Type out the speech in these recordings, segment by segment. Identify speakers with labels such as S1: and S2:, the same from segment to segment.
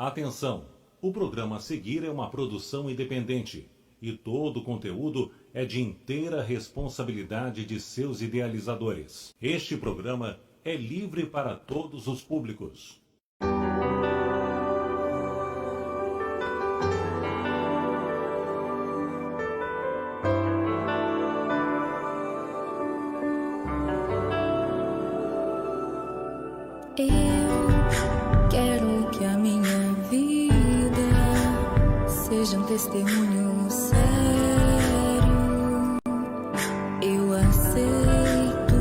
S1: Atenção! O programa a seguir é uma produção independente e todo o conteúdo é de inteira responsabilidade de seus idealizadores. Este programa é livre para todos os públicos.
S2: Eu quero que a minha vida seja um testemunho sério. Eu aceito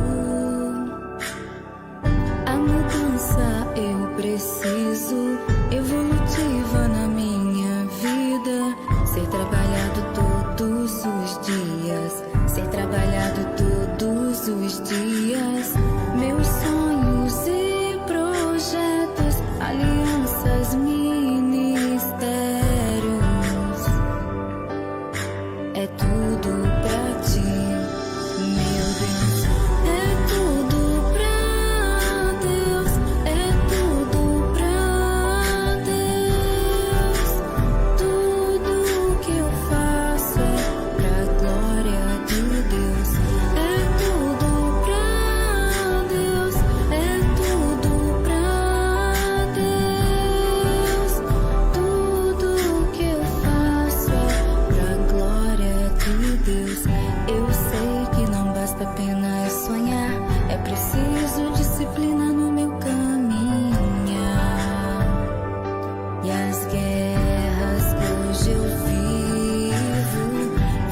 S2: a mudança, eu preciso, evolutiva na minha vida. Ser trabalhado todos os dias, ser trabalhado todos os dias. Meus sonhos e projetos, alianças, ministérios, é tudo pra ti, meu Deus. É tudo pra Deus, é tudo pra Deus. Tudo que eu faço é pra glória de Deus. É tudo pra Deus, é tudo pra Deus. Tudo que eu faço é pra glória de Deus. Eu sei que não basta apenas sonhar, é preciso disciplina no meu caminhar. E as guerras que hoje eu vivo,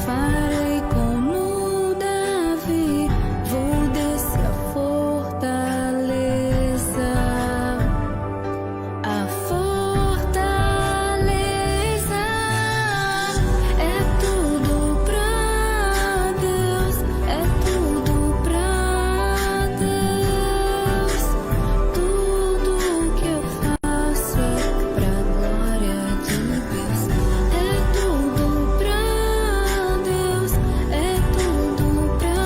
S2: farei como Davi, vou descer a fortaleza. A fortaleza é tudo pra Deus, é tudo pra Deus. Tudo que eu faço é pra glória de Deus. É tudo pra Deus, é tudo pra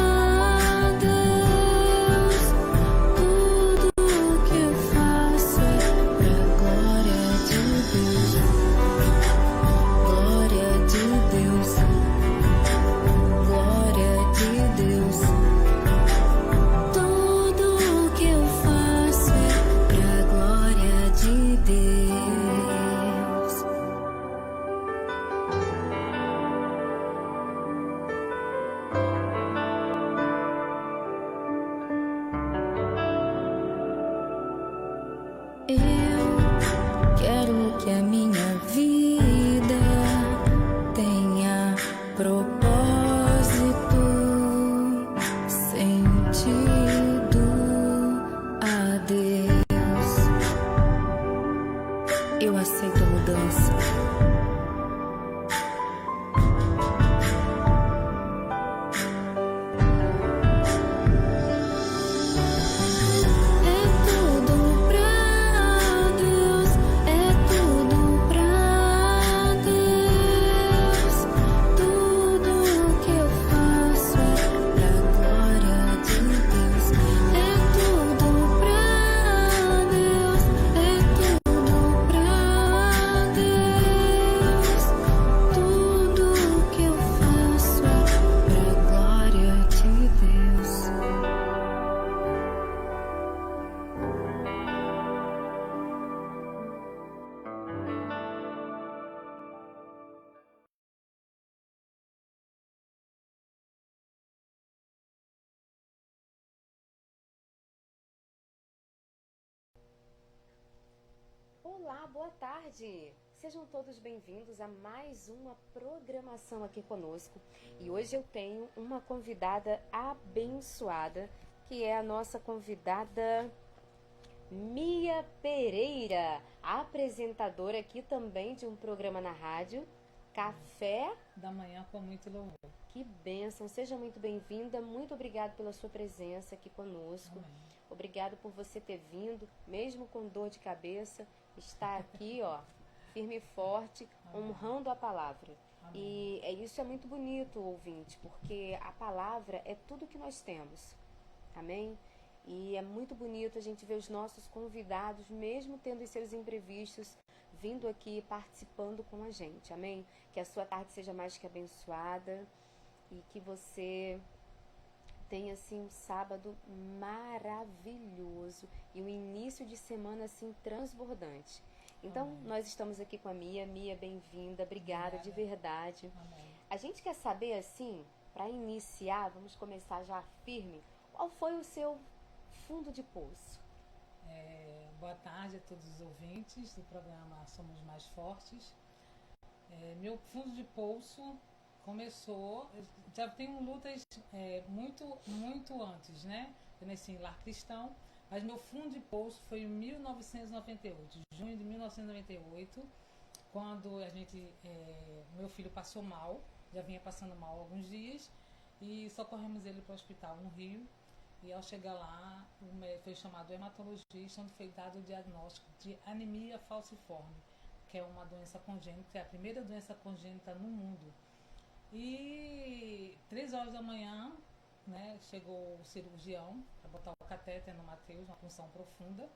S2: Deus. Tudo que eu faço é pra glória de Deus. Glória de Deus. Glória de Deus. Tudo que eu faço é pra glória de Deus. Eu quero que a minha vida tenha propósito, sentido a Deus. Eu aceito a mudança. É tudo pra Deus, é tudo pra Deus. Tudo que eu faço é pra glória de Deus. É tudo pra Deus, é tudo pra Deus. Tudo que eu faço é pra glória de Deus.
S3: Olá, boa tarde! Sejam todos bem-vindos a mais uma programação aqui conosco. E hoje eu tenho uma convidada abençoada, que é a nossa convidada Mia Pereira, apresentadora aqui também de um programa na rádio, Café
S4: da Manhã com muito louvor.
S3: Que bênção! Seja muito bem-vinda, muito obrigada pela sua presença aqui conosco.
S4: Amém.
S3: Obrigado por você ter vindo, mesmo com dor de cabeça, está aqui, ó, firme e forte, honrando a palavra.
S4: Amém.
S3: E isso é muito bonito, ouvinte, porque a palavra é tudo que nós temos. Amém? E é muito bonito a gente ver os nossos convidados, mesmo tendo os seus imprevistos, vindo aqui participando com a gente, amém? Que a sua tarde seja mais que abençoada e que você tenha assim um sábado maravilhoso e um início de semana assim transbordante. Então,
S4: Amém.
S3: nós estamos aqui com a Mia. Mia, bem-vinda, obrigada de verdade.
S4: Amém.
S3: A gente quer saber assim, para iniciar, vamos começar já firme, qual foi o seu fundo de poço?
S4: Boa tarde a todos os ouvintes do programa Somos Mais Fortes. Meu fundo de poço começou, já tenho lutas muito antes, né? Eu nasci em lar cristão, mas meu fundo de poço foi em 1998, junho de 1998, quando meu filho passou mal, já vinha passando mal há alguns dias, e socorremos ele para o hospital no Rio. E ao chegar lá, foi chamado hematologista, onde foi dado o diagnóstico de anemia falciforme, que é uma doença congênita, é a primeira doença congênita no mundo. E 3 horas da manhã, né, chegou o cirurgião para botar o catéter no Mateus, uma punção profunda,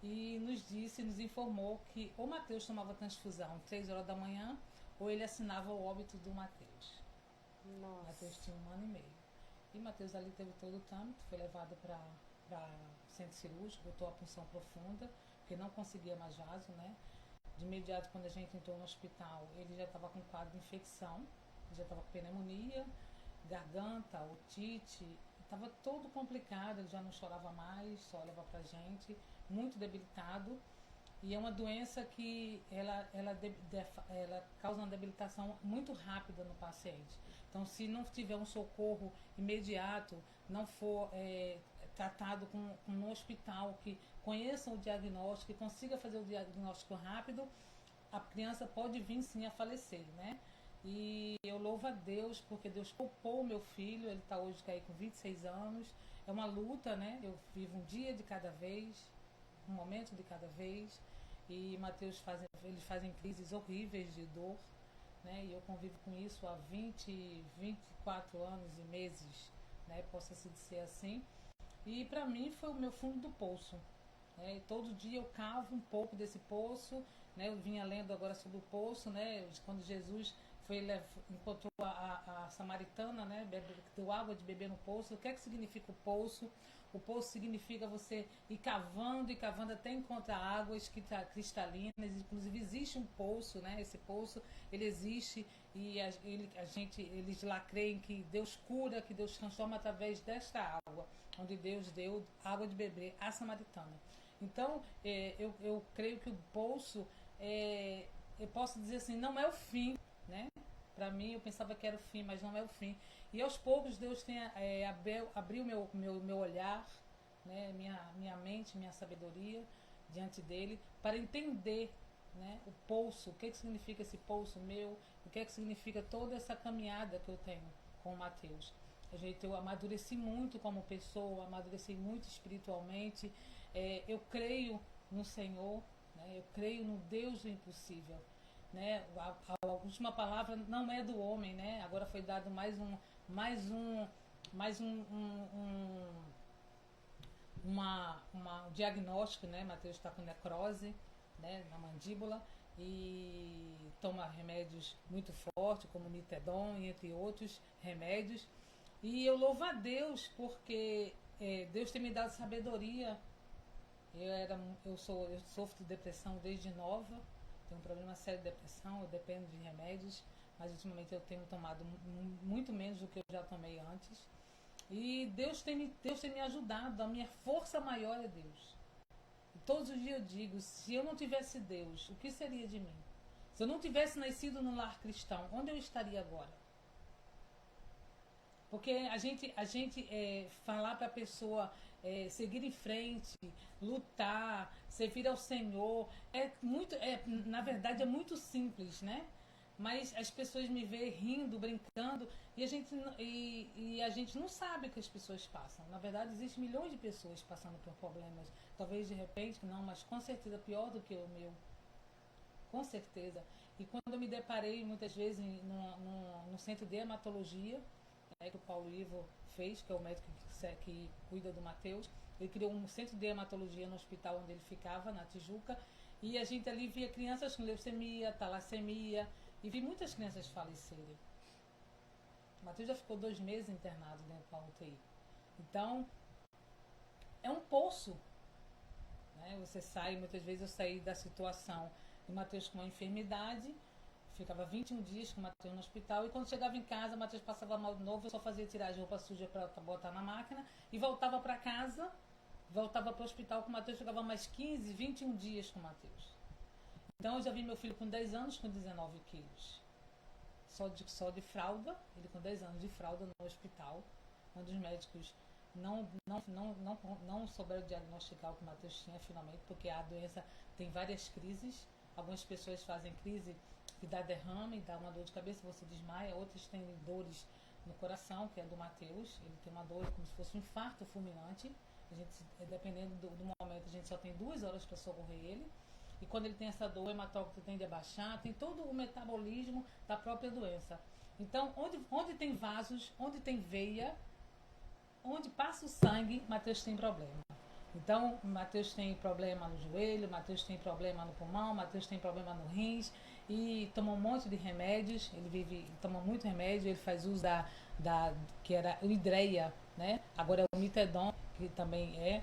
S4: e nos informou que o Mateus tomava transfusão 3 horas da manhã, ou ele assinava o óbito do Mateus.
S3: Nossa.
S4: Mateus tinha 1 ano e meio. E Mateus ali teve todo o trâmite, foi levado para o centro cirúrgico, botou a punção profunda, porque não conseguia mais vaso, né? De imediato, quando a gente entrou no hospital, ele já estava com quadro de infecção, já estava com pneumonia, garganta, otite, estava todo complicado, ele já não chorava mais, só olhava pra gente, muito debilitado. E é uma doença que ela causa uma debilitação muito rápida no paciente. Então, se não tiver um socorro imediato, não for tratado no hospital, que conheça o diagnóstico, que consiga fazer o diagnóstico rápido, a criança pode vir sim a falecer, né? E eu louvo a Deus, porque Deus poupou o meu filho, ele está hoje aí com 26 anos. É uma luta, né? Eu vivo um dia de cada vez, um momento de cada vez. E Mateus eles fazem crises horríveis de dor, né? E eu convivo com isso há 24 anos e meses, né? Possa-se dizer assim. E para mim foi o meu fundo do poço, né? E todo dia eu cavo um pouco desse poço, né? Eu vinha lendo agora sobre o poço, né? Quando Jesus encontrou a samaritana, né? Deu água de beber no poço. O que é que significa o poço? O poço significa você ir cavando e cavando até encontrar águas cristalinas. Inclusive existe um poço, né? Esse poço ele existe e eles lá creem que Deus cura, que Deus transforma através desta água, onde Deus deu água de beber à samaritana. Então eu creio que o poço eu posso dizer assim, não é o fim, né? Para mim, eu pensava que era o fim, mas não é o fim. E aos poucos Deus tem abriu meu olhar, né? Minha mente, minha sabedoria diante dele, para entender, né? O poço, o que significa esse poço meu, o que significa toda essa caminhada que eu tenho com o Mateus. Eu amadureci muito como pessoa, amadureci muito espiritualmente. Eu creio no Senhor, né? Eu creio no Deus do impossível. Né? A última palavra não é do homem, né? Agora foi dado mais um diagnóstico, né? Mateus está com necrose, né? Na mandíbula e toma remédios muito fortes, como Nitedon e entre outros remédios. E eu louvo a Deus porque Deus tem me dado sabedoria. Eu sofro de depressão desde nova. Tenho um problema sério de depressão, eu dependo de remédios, mas ultimamente eu tenho tomado muito menos do que eu já tomei antes. E Deus tem me ajudado, a minha força maior é Deus. E todos os dias eu digo, se eu não tivesse Deus, o que seria de mim? Se eu não tivesse nascido no lar cristão, onde eu estaria agora? Porque a gente falar para a pessoa seguir em frente, lutar, servir ao Senhor, na verdade é muito simples, né? Mas as pessoas me veem rindo, brincando, e a gente não sabe o que as pessoas passam. Na verdade, existem milhões de pessoas passando por problemas, talvez de repente, não, mas com certeza pior do que o meu. Com certeza. E quando eu me deparei muitas vezes no centro de hematologia, que o Paulo Ivo fez, que é o médico que cuida do Mateus, ele criou um centro de hematologia no hospital onde ele ficava, na Tijuca, E a gente ali via crianças com leucemia, talassemia, e vi muitas crianças falecerem. O Matheus já ficou 2 meses internado dentro da UTI. Então, é um poço, né? Você sai, muitas vezes eu saí da situação de Matheus com uma enfermidade, ficava 21 dias com o Matheus no hospital, e quando chegava em casa, o Matheus passava mal de novo, eu só fazia tirar as roupas sujas para botar na máquina, e voltava para casa, voltava para o hospital com o Matheus, ficava mais 15, 21 dias com o Matheus. Então eu já vi meu filho com 10 anos com 19 quilos. Só de fralda, ele com 10 anos de fralda no hospital, onde os médicos não souberam diagnosticar o que o Matheus tinha finalmente, porque a doença tem várias crises. Algumas pessoas fazem crise que dá derrame, dá uma dor de cabeça, você desmaia, outras têm dores no coração, que é do Matheus, ele tem uma dor como se fosse um infarto fulminante. A gente, dependendo do momento, a gente só tem 2 horas para socorrer ele. E quando ele tem essa dor, o hematócrito tende a baixar, tem todo o metabolismo da própria doença. Então, onde tem vasos, onde tem veia, onde passa o sangue, Matheus tem problema. Então, Matheus tem problema no joelho, Matheus tem problema no pulmão, Matheus tem problema no rins, e toma um monte de remédios, toma muito remédio, ele faz uso que era o Hidreia, né? Agora é o Mitedon, que também é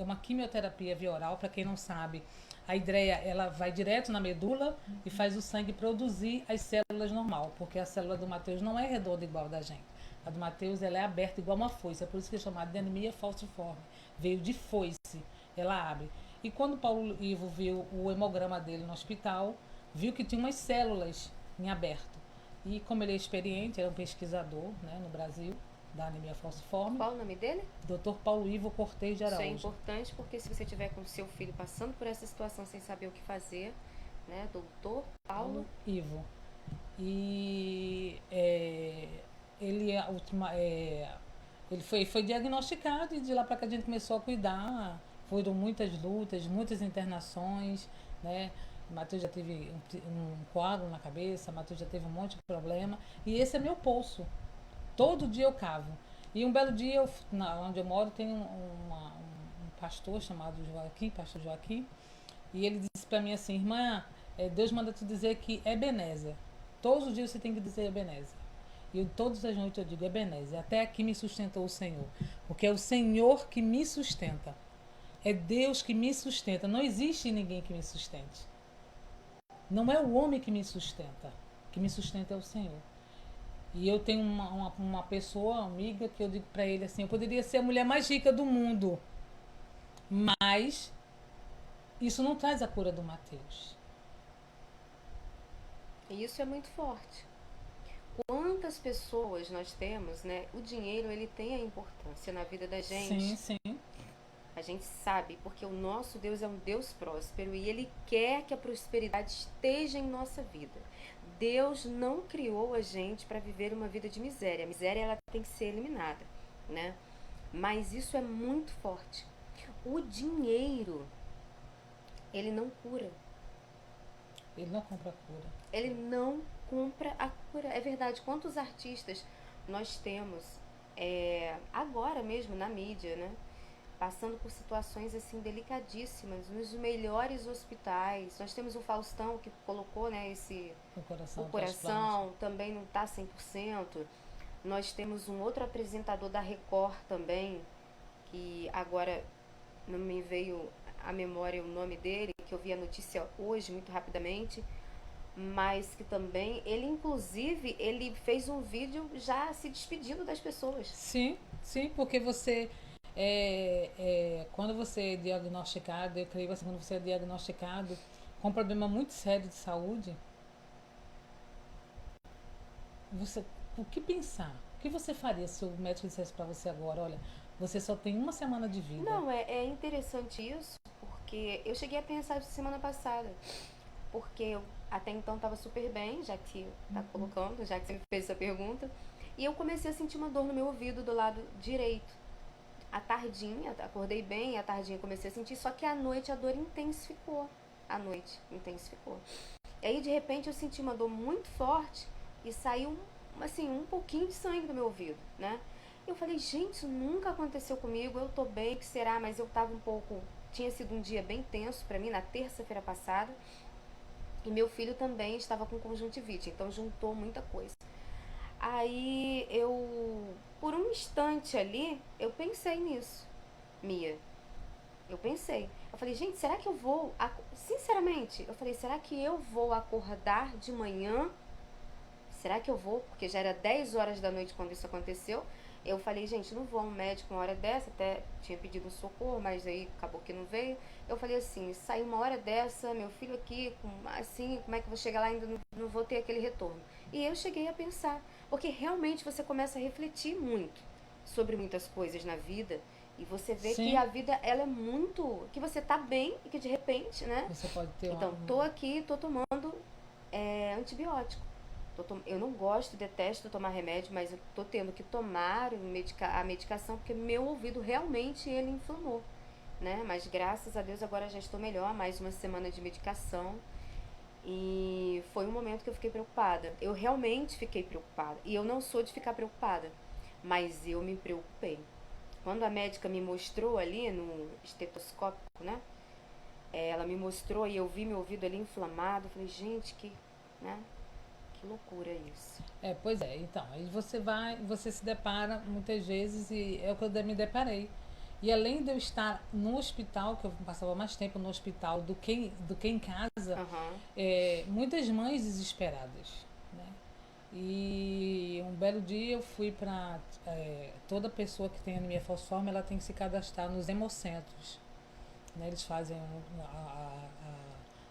S4: uma quimioterapia via oral. Para quem não sabe, a Hidreia, ela vai direto na medula e faz o sangue produzir as células normal, porque a célula do Matheus não é redonda igual a da gente. A do Matheus, ela é aberta igual uma foice, é por isso que é chamada de anemia falciforme. Veio de foice, ela abre. E quando o Paulo Ivo viu o hemograma dele no hospital, viu que tinha umas células em aberto. E como ele é experiente, é um pesquisador, né, no Brasil, da anemia falciforme.
S3: Qual o nome dele?
S4: Dr. Paulo Ivo Cortez de Araújo.
S3: Isso é importante, porque se você tiver com seu filho passando por essa situação sem saber o que fazer, né, Dr. Paulo
S4: Ivo. E ele foi diagnosticado, e de lá para cá a gente começou a cuidar. Foram muitas lutas, muitas internações, né? Matheus já teve um coágulo na cabeça, Matheus já teve um monte de problema. E esse é meu poço. Todo dia eu cavo. E um belo dia, onde eu moro, tem um pastor chamado Joaquim, pastor Joaquim, e ele disse para mim assim: irmã, Deus manda te dizer que é Ebenezer. Todos os dias você tem que dizer Ebenezer. E todas as noites eu digo Ebenezer. Até aqui me sustentou o Senhor. Porque é o Senhor que me sustenta. É Deus que me sustenta. Não existe ninguém que me sustente. Não é o homem que me sustenta. Que me sustenta é o Senhor. E eu tenho uma pessoa, amiga, que eu digo para ele assim: eu poderia ser a mulher mais rica do mundo, mas isso não traz a cura do Matheus.
S3: E isso é muito forte. Quantas pessoas nós temos, né? O dinheiro, ele tem a importância na vida da gente.
S4: Sim, sim.
S3: A gente sabe, porque o nosso Deus é um Deus próspero e Ele quer que a prosperidade esteja em nossa vida. Deus não criou a gente para viver uma vida de miséria. A miséria, ela tem que ser eliminada, né? Mas isso é muito forte. O dinheiro, ele não cura.
S4: Ele não compra a cura.
S3: Ele não compra a cura. É verdade. Quantos artistas nós temos agora mesmo na mídia, né? Passando por situações assim delicadíssimas, nos melhores hospitais. Nós temos o Faustão, que colocou, né, o coração também não está 100%. Nós temos um outro apresentador da Record também, que agora não me veio à memória o nome dele, que eu vi a notícia hoje muito rapidamente, mas que também, inclusive, ele fez um vídeo já se despedindo das pessoas.
S4: Sim, sim, porque você... quando você é diagnosticado, eu creio assim, quando você é diagnosticado com um problema muito sério de saúde, o que pensar? O que você faria se o médico dissesse para você agora: olha, você só tem 1 semana de vida?
S3: Não, é interessante isso, porque eu cheguei a pensar isso semana passada, porque eu até então estava super bem, já que tá colocando, já que você me fez essa pergunta, e eu comecei a sentir uma dor no meu ouvido do lado direito. À tardinha, acordei bem, à tardinha comecei a sentir, só que à noite a dor intensificou. E aí, de repente, eu senti uma dor muito forte e saiu, assim, um pouquinho de sangue do meu ouvido, né? Eu falei: gente, isso nunca aconteceu comigo, eu tô bem, o que será? Mas eu tava um pouco tinha sido um dia bem tenso para mim, na terça-feira passada. E meu filho também estava com conjuntivite, então juntou muita coisa. Aí por um instante ali, eu pensei nisso, Mia. Eu pensei. Eu falei, gente, será que eu vou... Sinceramente, eu falei, será que eu vou acordar de manhã? Será que eu vou? Porque já era 10 horas da noite quando isso aconteceu. Eu falei, gente, não vou a um médico uma hora dessa. Até tinha pedido um socorro, mas aí acabou que não veio. Eu falei assim, sair uma hora dessa, meu filho aqui, assim, como é que eu vou chegar lá e ainda não vou ter aquele retorno? E eu cheguei a pensar. Porque realmente você começa a refletir muito sobre muitas coisas na vida. E você vê
S4: Sim.
S3: que a vida, ela é muito... Que você tá bem e que de repente, né?
S4: Você pode ter
S3: Então, tô aqui, tô tomando antibiótico. Eu não gosto, detesto tomar remédio, mas eu tô tendo que tomar a medicação porque meu ouvido realmente ele inflamou, né? Mas graças a Deus agora já estou melhor, mais uma semana de medicação. E foi um momento que eu fiquei preocupada. Eu realmente fiquei preocupada. E eu não sou de ficar preocupada, mas eu me preocupei. Quando a médica me mostrou ali no estetoscópio, né? Ela me mostrou e eu vi meu ouvido ali inflamado. Eu falei, gente, né? Que loucura isso.
S4: Pois é, então, aí você se depara muitas vezes, e é o que eu me deparei. E além de eu estar no hospital, que eu passava mais tempo no hospital do que em casa, muitas mães desesperadas, né? E um belo dia eu fui para... toda pessoa que tem anemia falciforme, ela tem que se cadastrar nos hemocentros, né? Eles fazem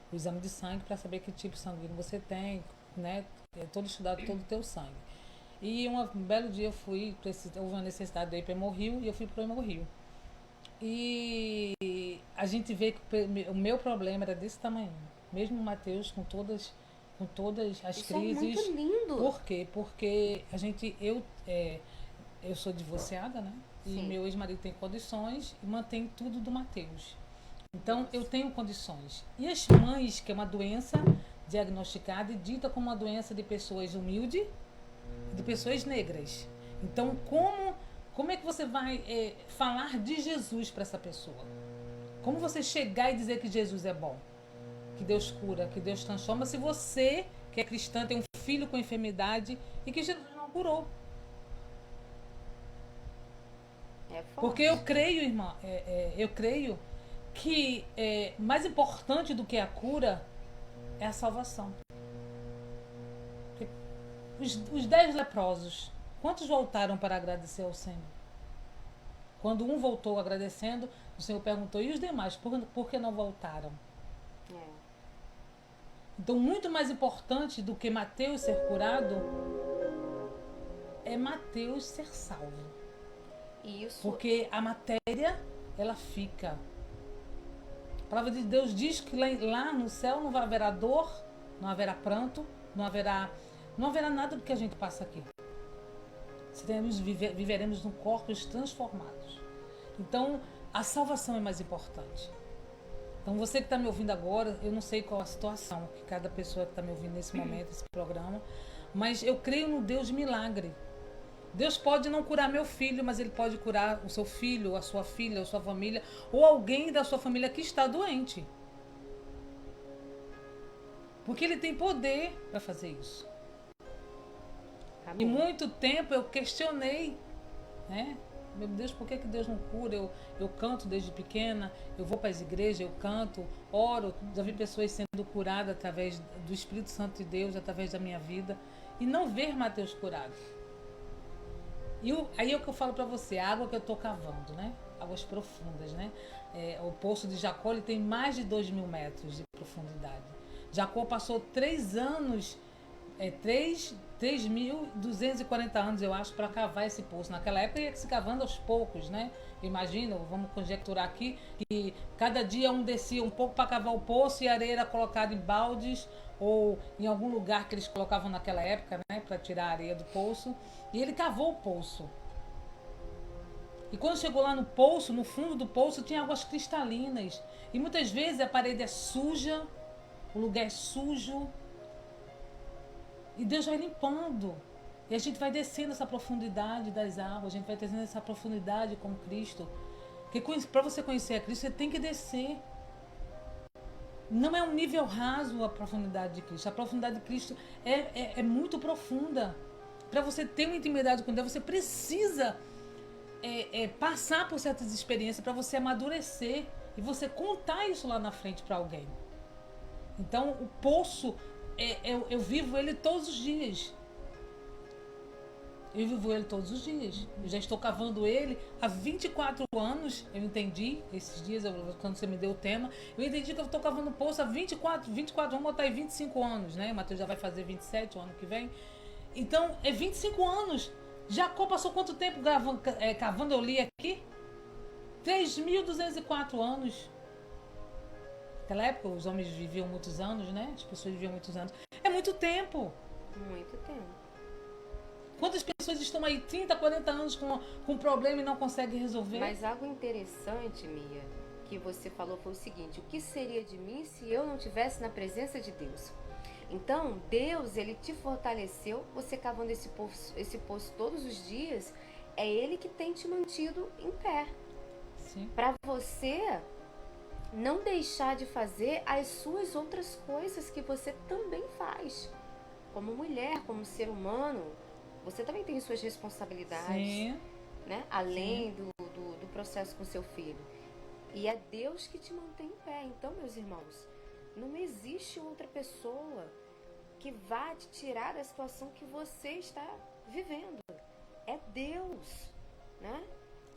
S4: o exame de sangue para saber que tipo sanguíneo você tem, né? É todo estudado todo o teu sangue. E um belo dia eu fui, houve uma necessidade de ir para Hemorrio, e eu fui para o Hemorrio. E a gente vê que o meu problema era desse tamanho. Mesmo o Matheus com todas as
S3: Isso
S4: crises.
S3: É muito lindo.
S4: Por quê? Porque eu sou divorciada, né?
S3: Sim.
S4: E meu ex-marido tem condições e mantém tudo do Matheus. Então eu tenho condições. E as mães, que é uma doença diagnosticada e dita como uma doença de pessoas humildes, de pessoas negras. Então como é que você vai falar de Jesus para essa pessoa? Como você chegar e dizer que Jesus é bom? Que Deus cura, que Deus transforma, se você, que é cristã, tem um filho com enfermidade e que Jesus não curou? Porque eu creio, irmã, eu creio que mais importante do que a cura é a salvação. Os 10 leprosos, quantos voltaram para agradecer ao Senhor? Quando um voltou agradecendo, o Senhor perguntou, e os demais, por que não voltaram? Então, muito mais importante do que Mateus ser curado é Mateus ser salvo.
S3: Isso.
S4: Porque a matéria, ela fica. A palavra de Deus diz que lá no céu não haverá dor, não haverá pranto, não haverá nada do que a gente passa aqui. Viveremos num corpos transformados. Então, a salvação é mais importante. Então, você que está me ouvindo agora, eu não sei qual a situação que cada pessoa que está me ouvindo nesse momento, esse programa, mas eu creio no Deus de milagre. Deus pode não curar meu filho, mas Ele pode curar o seu filho, a sua filha, a sua família, ou alguém da sua família que está doente. Porque Ele tem poder para fazer isso.
S3: Amém.
S4: E muito tempo eu questionei, né? Meu Deus, por que Deus não cura? Eu canto desde pequena, eu vou para as igrejas, eu canto, oro, já vi pessoas sendo curadas através do Espírito Santo de Deus, através da minha vida, e não ver Mateus curado. E aí é o que eu falo para você, a água que eu estou cavando, né? Águas profundas, né? O poço de Jacó, ele tem mais de 2.000 metros de profundidade. Jacó passou 3 anos, 3.240 anos, eu acho, para cavar esse poço. Naquela época ia se cavando aos poucos, né? Imagina, vamos conjecturar aqui, que cada dia um descia um pouco para cavar o poço e a areia era colocada em baldes ou em algum lugar que eles colocavam naquela época, né? Para tirar a areia do poço. E ele cavou o poço. E quando chegou lá no poço, no fundo do poço, tinha águas cristalinas. E muitas vezes a parede é suja, o lugar é sujo. E Deus vai limpando. E a gente vai descendo essa profundidade das águas, a gente vai descendo essa profundidade com Cristo. Porque para você conhecer a Cristo, você tem que descer. Não é um nível raso a profundidade de Cristo. A profundidade de Cristo é muito profunda. Para você ter uma intimidade com Deus, você precisa passar por certas experiências para você amadurecer e você contar isso lá na frente para alguém. Então, o poço, eu vivo ele todos os dias. Eu vivo ele todos os dias. Eu já estou cavando ele há 24 anos. Eu entendi, esses dias, quando você me deu o tema, eu entendi que eu estou cavando poço há 24, vamos botar aí 25 anos, né? O Matheus já vai fazer 27 o ano que vem. Então, é 25 anos. Jacó passou quanto tempo cavando? Eu li aqui? 3.204 anos. Naquela época, os homens viviam muitos anos, né? As pessoas viviam muitos anos. É muito tempo.
S3: Muito tempo.
S4: Quantas pessoas estão aí 30, 40 anos com um problema e não conseguem resolver?
S3: Mas algo interessante, Mia, que você falou foi o seguinte: o que seria de mim se eu não estivesse na presença de Deus? Então, Deus, ele te fortaleceu, você cavando esse poço todos os dias, é Ele que tem te mantido em pé. Para você não deixar de fazer as suas outras coisas que você também faz. Como mulher, como ser humano, você também tem suas responsabilidades.
S4: Sim.
S3: Né? Além do processo com seu filho. E é Deus que te mantém em pé. Então, meus irmãos, não existe outra pessoa que vá te tirar da situação que você está vivendo. É Deus, né?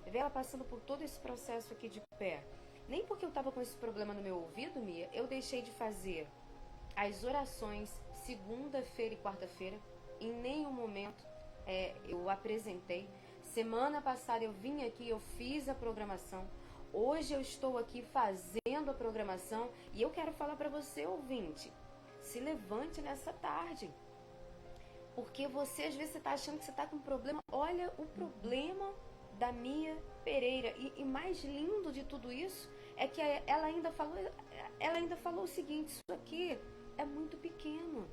S3: Vê ela passando por todo esse processo aqui de pé. Nem porque eu estava com esse problema no meu ouvido, Mia, eu deixei de fazer as orações segunda-feira e quarta-feira. Em nenhum momento eu apresentei. Semana passada eu vim aqui, eu fiz a programação. Hoje eu estou aqui fazendo a programação. E eu quero falar para você, ouvinte, se levante nessa tarde. Porque você, às vezes, você está achando que você está com um problema. Olha o problema da Mia Pereira. E mais lindo de tudo isso é que ela ainda falou o seguinte: isso aqui é muito pequeno.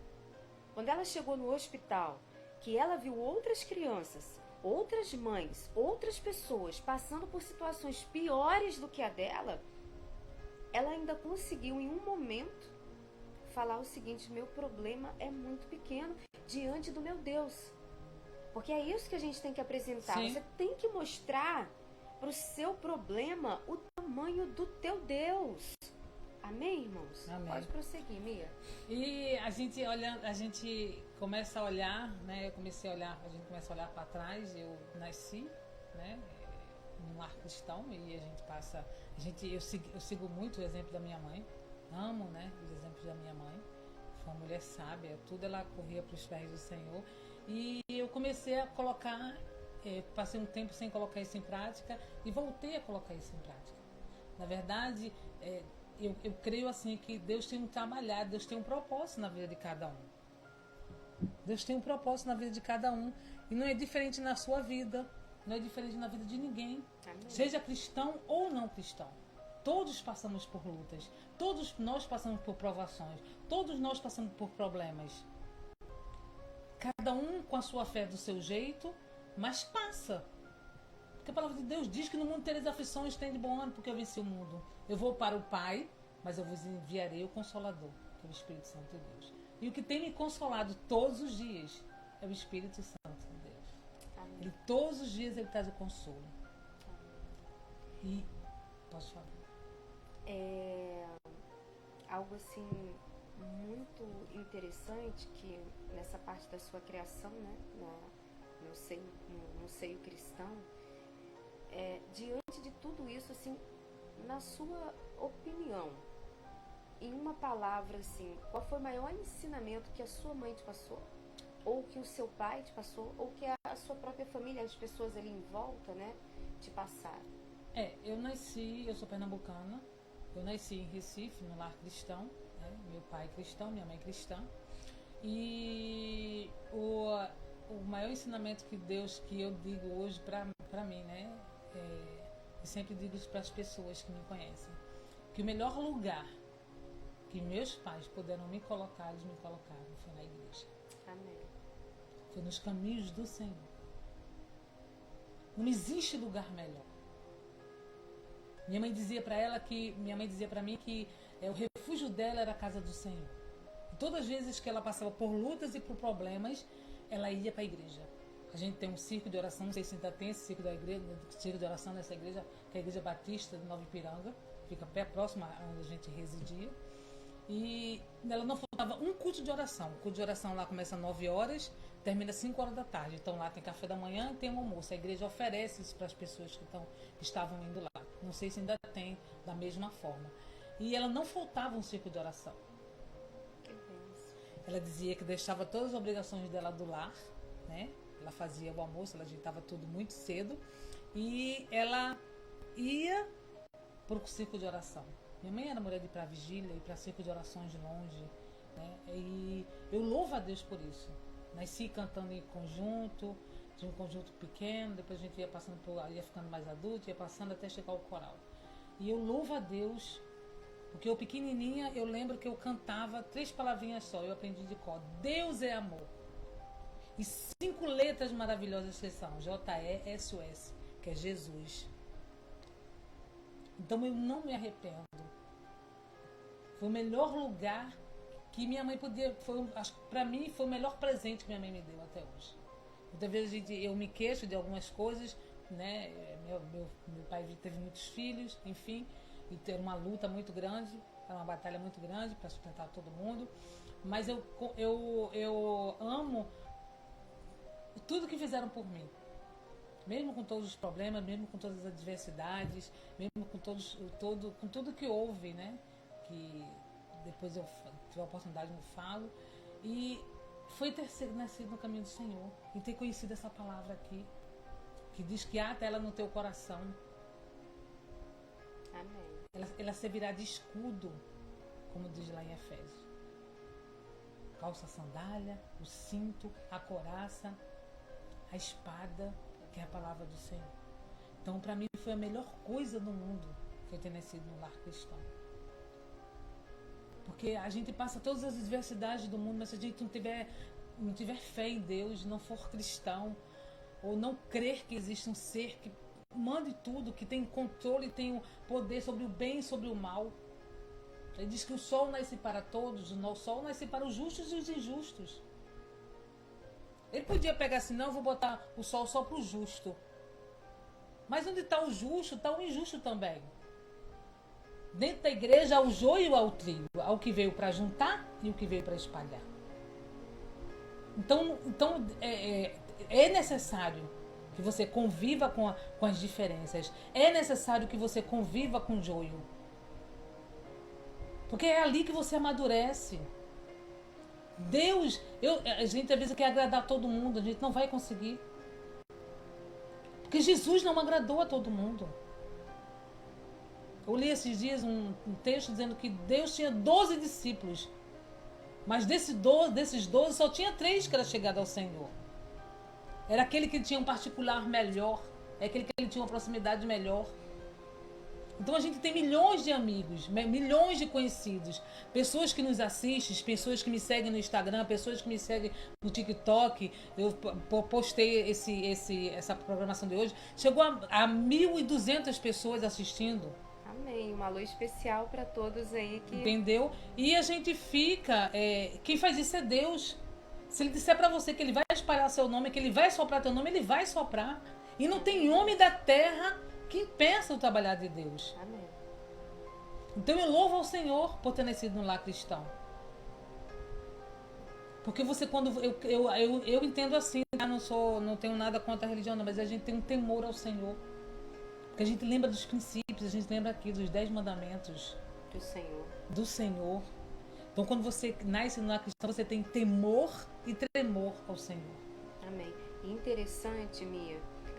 S3: Quando ela chegou no hospital, que ela viu outras crianças, outras mães, outras pessoas passando por situações piores do que a dela, ela ainda conseguiu, em um momento, falar o seguinte: meu problema é muito pequeno diante do meu Deus. Porque é isso que a gente tem que apresentar. Sim. Você tem que mostrar para o seu problema o tamanho do teu Deus. Amém, irmãos?
S4: Amém.
S3: Pode prosseguir, Mia.
S4: E a gente começa a olhar, né? A gente começa a olhar para trás. Eu nasci, né, num lar cristão, e a gente passa. Eu sigo muito o exemplo da minha mãe. Amo, né, os exemplos da minha mãe. Foi uma mulher sábia, tudo ela corria para os pés do Senhor. E eu comecei a colocar, passei um tempo sem colocar isso em prática e voltei a colocar isso em prática. Na verdade, eu creio assim que Deus tem um trabalhar, Deus tem um propósito na vida de cada um. Deus tem um propósito na vida de cada um. E não é diferente na sua vida, não é diferente na vida de ninguém. Amém. Seja cristão ou não cristão. Todos passamos por lutas, todos nós passamos por provações, todos nós passamos por problemas. Cada um com a sua fé do seu jeito, mas passa. Porque a palavra de Deus diz que no mundo tereis aflições, tem de bom ânimo, porque eu venci o mundo. Eu vou para o Pai, mas eu vos enviarei o Consolador, que é o Espírito Santo de Deus. E o que tem me consolado todos os dias é o Espírito Santo de Deus. Amém. Ele, todos os dias ele traz o consolo. E posso falar?
S3: É algo assim muito interessante que nessa parte da sua criação, né, no seio cristão, diante de tudo isso, assim, na sua opinião, em uma palavra, assim, qual foi o maior ensinamento que a sua mãe te passou, ou que o seu pai te passou, ou que a sua própria família, as pessoas ali em volta, né, te passaram?
S4: Eu sou pernambucana, eu nasci em Recife, no lar cristão, né? Meu pai cristão, minha mãe cristã, e o maior ensinamento que eu digo hoje para mim, né, eu sempre digo isso para as pessoas que me conhecem, que o melhor lugar que meus pais puderam me colocar, eles me colocaram, foi na igreja.
S3: Amém.
S4: Foi nos caminhos do Senhor. Não existe lugar melhor. Minha mãe dizia para mim que o refúgio dela era a casa do Senhor. E todas as vezes que ela passava por lutas e por problemas, ela ia para a igreja. A gente tem um circo de oração, não sei se ainda tem esse circo de oração nessa igreja, que é a Igreja Batista de Nova Ipiranga, fica próxima onde a gente residia. E ela não faltava um culto de oração. O culto de oração lá começa às 9 horas, termina às 5 horas da tarde. Então lá tem café da manhã e tem um almoço. A igreja oferece isso para as pessoas que estavam indo lá. Não sei se ainda tem da mesma forma. E ela não faltava um circo de oração. Ela dizia que deixava todas as obrigações dela do lar, né? Ela fazia o almoço, ela ajeitava tudo muito cedo. E ela ia para o circo de oração. Minha mãe era mulher de ir para a vigília, ir para circo de orações de longe, né? E eu louvo a Deus por isso. Nasci cantando em conjunto, de um conjunto pequeno, depois a gente ia ficando mais adulto, ia passando até chegar ao coral. E eu louvo a Deus, porque eu pequenininha, eu lembro que eu cantava 3 palavrinhas só, eu aprendi de cor. Deus é amor. E 5 letras maravilhosas que são, J-E-S-U-S, que é Jesus. Então eu não me arrependo. Foi o melhor lugar que minha mãe podia... Para mim foi o melhor presente que minha mãe me deu até hoje. Muitas vezes eu me queixo de algumas coisas, né? Meu pai teve muitos filhos, enfim, e teve uma luta muito grande, era uma batalha muito grande para sustentar todo mundo. Mas eu amo tudo que fizeram por mim. Mesmo com todos os problemas, mesmo com todas as adversidades, mesmo com com tudo que houve, né? Que depois eu tive a oportunidade, eu falo. E foi ter nascido no caminho do Senhor e ter conhecido essa palavra aqui, que diz que ata ela no teu coração.
S3: Amém.
S4: Ela servirá de escudo, como diz lá em Efésios. Calça, sandália, o cinto, a couraça, a espada, que é a palavra do Senhor. Então, para mim, foi a melhor coisa do mundo foi ter nascido no lar cristão. Porque a gente passa todas as adversidades do mundo, mas se a gente não tiver fé em Deus, não for cristão, ou não crer que existe um ser que mande tudo, que tem controle, tem o poder sobre o bem e sobre o mal. Ele diz que o sol nasce para todos, o sol nasce para os justos e os injustos. Ele podia pegar assim, não, eu vou botar o sol só para o justo. Mas onde está o justo, está o injusto também. Dentro da igreja há o joio e há o trigo. Há o que veio para juntar e o que veio para espalhar. Então é necessário que você conviva com as diferenças. É necessário que você conviva com o joio. Porque é ali que você amadurece. Deus, a gente às vezes quer agradar todo mundo, a gente não vai conseguir. Porque Jesus não agradou a todo mundo. Eu li esses dias um texto dizendo que Deus tinha 12 discípulos. Mas desses 12 só tinha 3 que era chegado ao Senhor. Era aquele que tinha um particular melhor. É aquele que tinha uma proximidade melhor. Então a gente tem milhões de amigos, milhões de conhecidos, pessoas que nos assistem, pessoas que me seguem no Instagram, pessoas que me seguem no TikTok. Eu postei essa programação de hoje. Chegou a 1.200 pessoas assistindo.
S3: Amém. Um alô especial para todos aí que...
S4: Entendeu? E a gente fica... quem faz isso é Deus. Se Ele disser para você que Ele vai espalhar seu nome, que Ele vai soprar teu nome, Ele vai soprar. E não tem homem da terra que impeça o trabalhar de Deus.
S3: Amém.
S4: Então eu louvo ao Senhor por ter nascido no lar cristão. Porque você, quando eu entendo assim, não tenho nada contra a religião, não, mas a gente tem um temor ao Senhor. Porque a gente lembra dos princípios, a gente lembra aqui dos 10 mandamentos do Senhor. Então quando você nasce no lar cristão, você tem temor e tremor ao Senhor.
S3: Amém. E interessante, Mia,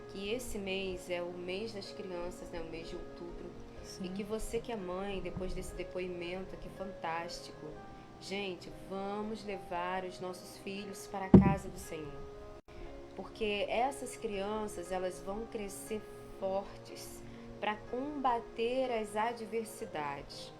S3: que esse mês é o mês das crianças, né? O mês de outubro.
S4: Sim.
S3: E que você que é mãe, depois desse depoimento aqui fantástico, gente, vamos levar os nossos filhos para a casa do Senhor. Porque essas crianças, elas vão crescer fortes para combater as adversidades.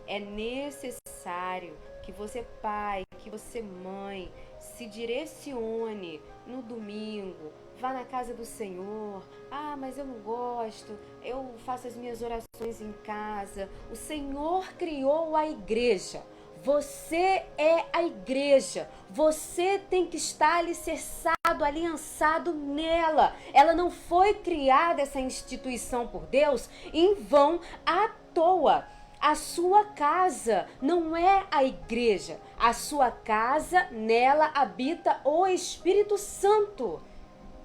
S3: É necessário que você, pai, que você, mãe, se direcione no domingo. vá na casa do Senhor. Ah, mas eu não gosto, eu faço as minhas orações em casa. O Senhor criou a igreja. Você é a igreja. Você tem que estar alicerçado, aliançado nela. Ela não foi criada, essa instituição, por Deus, em vão, à toa. A sua casa não é a igreja. A sua casa, nela habita o Espírito Santo.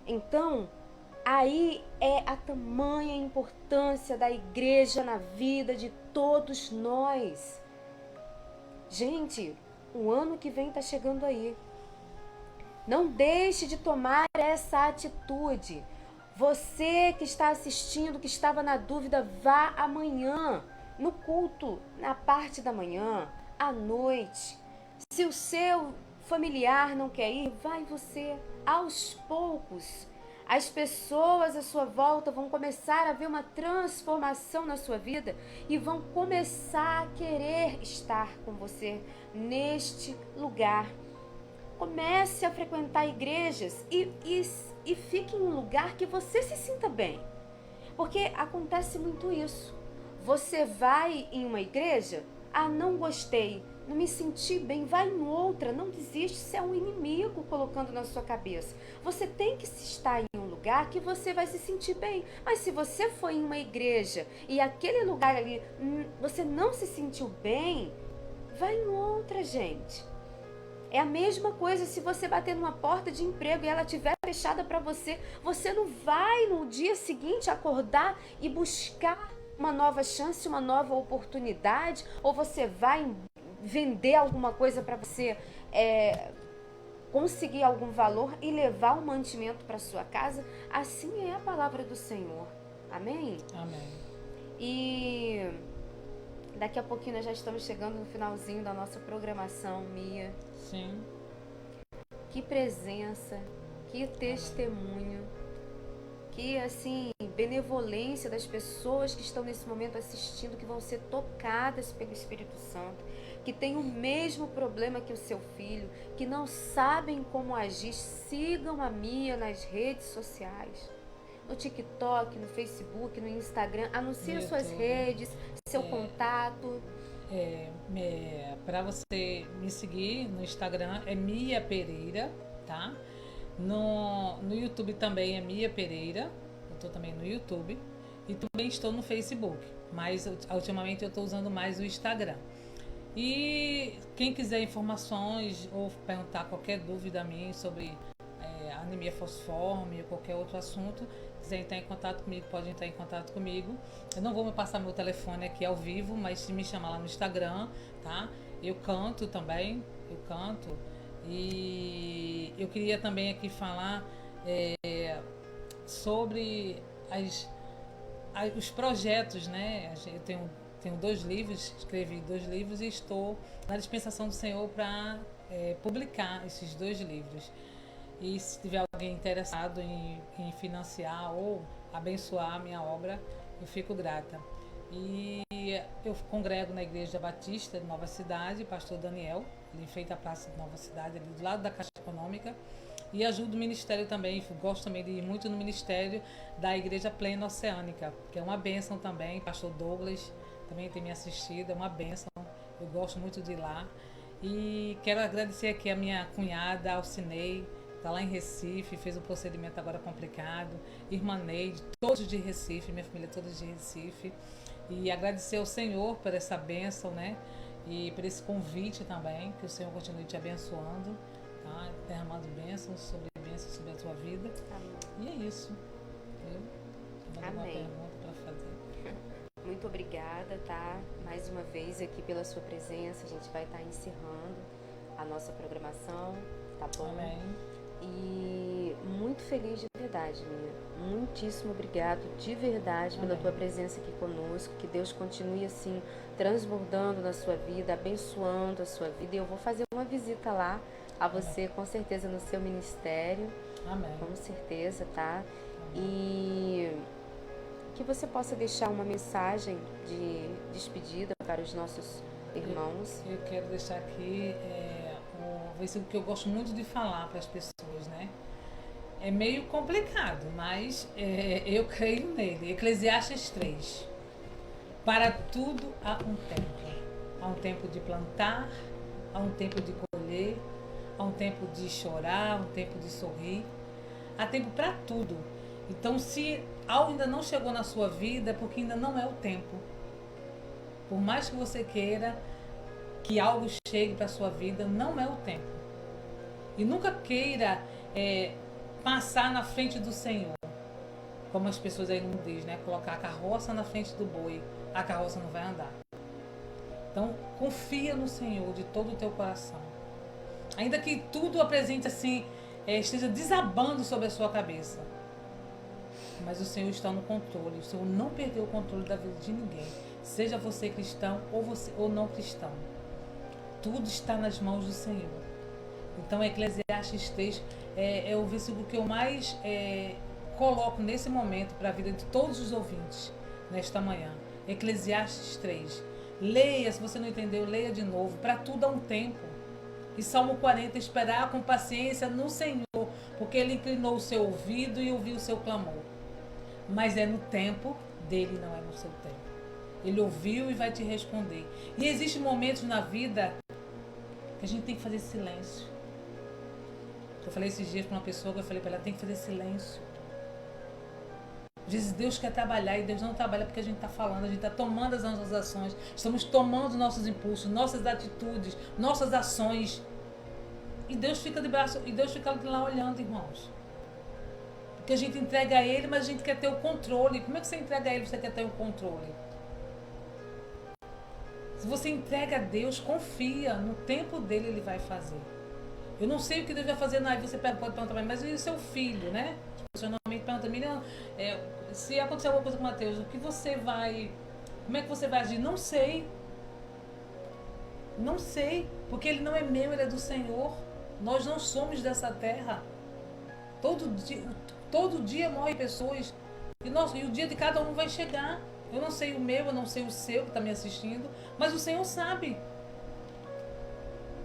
S3: Então, aí é a tamanha importância da igreja na vida de todos nós. Gente, o ano que vem está chegando aí. Não deixe de tomar essa atitude. Você que está assistindo, que estava na dúvida, vá amanhã no culto, na parte da manhã, à noite. Se o seu familiar não quer ir, vai você. Aos poucos, as pessoas à sua volta vão começar a ver uma transformação na sua vida e vão começar a querer estar com você neste lugar. Comece a frequentar igrejas e fique em um lugar que você se sinta bem. Porque acontece muito isso. Você vai em uma igreja, ah, não gostei, não me senti bem, vai em outra, não desiste, isso é um inimigo colocando na sua cabeça. Você tem que estar em um lugar que você vai se sentir bem. Mas se você foi em uma igreja e aquele lugar ali você não se sentiu bem, vai em outra, gente. É a mesma coisa se você bater numa porta de emprego e ela estiver fechada para você, você não vai no dia seguinte acordar e buscar uma nova chance, uma nova oportunidade, ou você vai vender alguma coisa para você conseguir algum valor e levar um mantimento para sua casa. Assim é a palavra do Senhor. Amém?
S4: Amém.
S3: E daqui a pouquinho nós já estamos chegando no finalzinho da nossa programação, Mia.
S4: Sim.
S3: Que presença, que testemunho, que assim, benevolência das pessoas que estão nesse momento assistindo, que vão ser tocadas pelo Espírito Santo, que têm o mesmo problema que o seu filho, que não sabem como agir. Sigam a Mia nas redes sociais, no TikTok, no Facebook, no Instagram. Anuncie as suas redes, seu contato.
S4: Para você me seguir no Instagram é Mia Pereira, tá? No YouTube também é Mia Pereira. Eu estou também no YouTube e também estou no Facebook, mas ultimamente eu estou usando mais o Instagram. E quem quiser informações ou perguntar qualquer dúvida a mim sobre anemia falciforme ou qualquer outro assunto, quiser entrar em contato comigo, pode entrar em contato comigo. Eu não vou me passar meu telefone aqui ao vivo, mas se me chamar lá no Instagram, tá? Eu canto também, E eu queria também aqui falar sobre os projetos, né? Eu tenho 2 livros, escrevi 2 livros e estou na dispensação do Senhor para publicar esses 2 livros. E se tiver alguém interessado em financiar ou abençoar a minha obra, eu fico grata. E eu congrego na Igreja Batista de Nova Cidade, Pastor Daniel, ele feita a Praça de Nova Cidade, ali do lado da Caixa Econômica. E ajudo o ministério também, gosto também de ir muito no ministério da Igreja Plena Oceânica, que é uma bênção também. Pastor Douglas também tem me assistido, é uma bênção, eu gosto muito de ir lá. E quero agradecer aqui a minha cunhada, Alcinei, está lá em Recife, fez um procedimento agora complicado. Irmã Neide, todos de Recife, minha família toda de Recife. E agradecer ao Senhor por essa bênção, né? E por esse convite também, que o Senhor continue te abençoando, tá? Derramando bênçãos sobre a tua vida.
S3: Amém.
S4: E é isso. Uma pergunta para fazer.
S3: Muito obrigada, tá? Mais uma vez aqui pela sua presença. A gente vai estar encerrando a nossa programação, tá bom?
S4: Amém.
S3: E muito feliz de verdade, Mia. Muitíssimo obrigado de verdade pela
S4: Amém.
S3: tua presença aqui conosco. Que Deus continue assim transbordando na sua vida, abençoando a sua vida. E eu vou fazer uma visita lá a você, com certeza, no seu ministério.
S4: Amém.
S3: Com certeza, tá? E que você possa deixar uma mensagem de despedida para os nossos irmãos.
S4: Eu quero deixar aqui um versículo que eu gosto muito de falar para as pessoas, né? É meio complicado, mas eu creio nele. Eclesiastes 3. Para tudo há um tempo. Há um tempo de plantar, há um tempo de colher, há um tempo de chorar, há um tempo de sorrir. Há tempo para tudo. Então, se algo ainda não chegou na sua vida, é porque ainda não é o tempo. Por mais que você queira que algo chegue para a sua vida, não é o tempo. E nunca queira passar na frente do Senhor. Como as pessoas aí não dizem, né? Colocar a carroça na frente do boi, a carroça não vai andar. Então, confia no Senhor de todo o teu coração. Ainda que tudo apresente assim, esteja desabando sobre a sua cabeça. Mas o Senhor está no controle. O Senhor não perdeu o controle da vida de ninguém. Seja você cristão ou não cristão. Tudo está nas mãos do Senhor. Então, Eclesiastes 3 é o versículo que eu mais coloco nesse momento para a vida de todos os ouvintes nesta manhã. Eclesiastes 3. Leia, se você não entendeu, leia de novo. Para tudo há um tempo. E Salmo 40, esperar com paciência no Senhor, porque Ele inclinou o seu ouvido e ouviu o seu clamor. Mas é no tempo dele, não é no seu tempo. Ele ouviu e vai te responder. E existem momentos na vida que a gente tem que fazer silêncio. Eu falei esses dias para uma pessoa, que eu falei para ela, tem que fazer silêncio. Diz, Deus quer trabalhar e Deus não trabalha porque a gente está falando, a gente está tomando as nossas ações, estamos tomando nossos impulsos, nossas atitudes, nossas ações. E Deus fica de braço, e Deus fica lá olhando, irmãos. Porque a gente entrega a Ele, mas a gente quer ter o controle. Como é que você entrega a Ele e você quer ter o controle? Se você entrega a Deus, confia, no tempo dele Ele vai fazer. Eu não sei o que Deus vai fazer, não. Aí você pode perguntar para mim, mas e o seu filho, né? Personalmente pergunta a mim, se acontecer alguma coisa com o Mateus, o que você vai... Como é que você vai agir? Não sei. Não sei. Porque ele não é meu, ele é do Senhor. Nós não somos dessa terra. Todo dia morrem pessoas. E o dia de cada um vai chegar. Eu não sei o meu, eu não sei o seu que está me assistindo. Mas o Senhor sabe.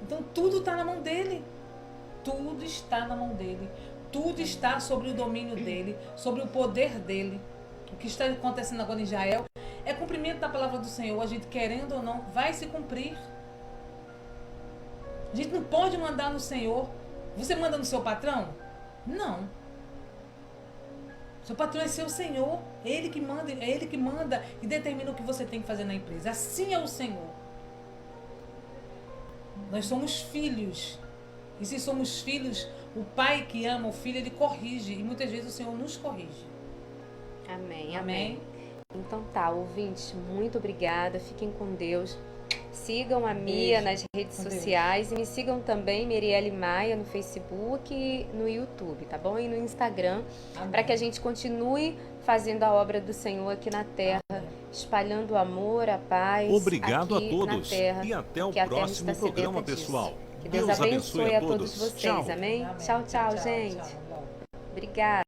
S4: Então tudo está na mão dele. Tudo está na mão dele. Tudo está sobre o domínio dele, sobre o poder dele. O que está acontecendo agora em Israel é cumprimento da palavra do Senhor. A gente, querendo ou não, vai se cumprir. A gente não pode mandar no Senhor. Você manda no seu patrão? Não. Seu patrão é seu Senhor. É Ele que manda e determina o que você tem que fazer na empresa. Assim é o Senhor. Nós somos filhos. E se somos filhos, o pai que ama o filho, ele corrige. E muitas vezes o Senhor nos corrige.
S3: Amém, amém. Então tá, ouvintes, muito obrigada. Fiquem com Deus. Sigam a Mia nas redes sociais. E me sigam também, Merielle Maia, no Facebook e no YouTube, tá bom? E no Instagram. Para que a gente continue fazendo a obra do Senhor aqui na Terra. Espalhando o amor, a paz.
S1: Obrigado a
S3: aqui
S1: todos.
S3: na terra,
S1: E até o
S3: que a terra
S1: próximo
S3: está sedenta
S1: programa,
S3: disso.
S1: pessoal.
S3: Que Deus abençoe a todos vocês.
S1: Tchau.
S3: Amém?
S4: Amém.
S3: Tchau, tchau, gente.
S4: Tchau.
S3: Obrigada.